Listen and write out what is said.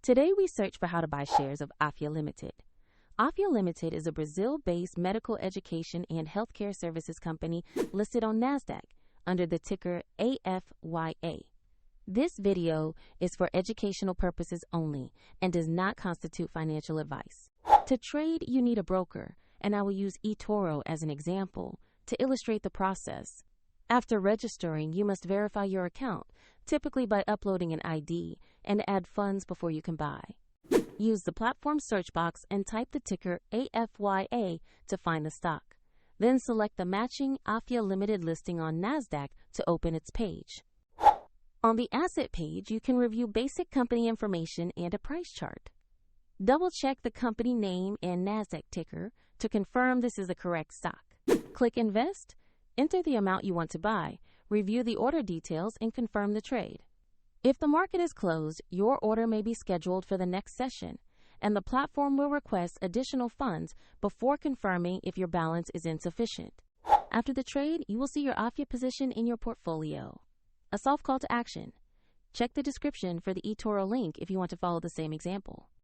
Today we search for how to buy shares of Afya Limited. Afya Limited is a Brazil-based medical education and healthcare services company listed on NASDAQ under the ticker AFYA. This video is for educational purposes only and does not constitute financial advice. To trade, you need a broker, and I will use eToro as an example to illustrate the process. After registering, you must verify your account, typically by uploading an ID, and add funds before you can buy. Use the platform search box and type the ticker AFYA to find the stock. Then select the matching Afya Limited listing on NASDAQ to open its page. On the asset page, you can review basic company information and a price chart. Double-check the company name and NASDAQ ticker to confirm this is the correct stock. Click Invest, enter the amount you want to buy, review the order details, and confirm the trade. If the market is closed, your order may be scheduled for the next session, and the platform will request additional funds before confirming if your balance is insufficient. After the trade, you will see your Afya position in your portfolio. A soft call to action. Check the description for the eToro link if you want to follow the same example.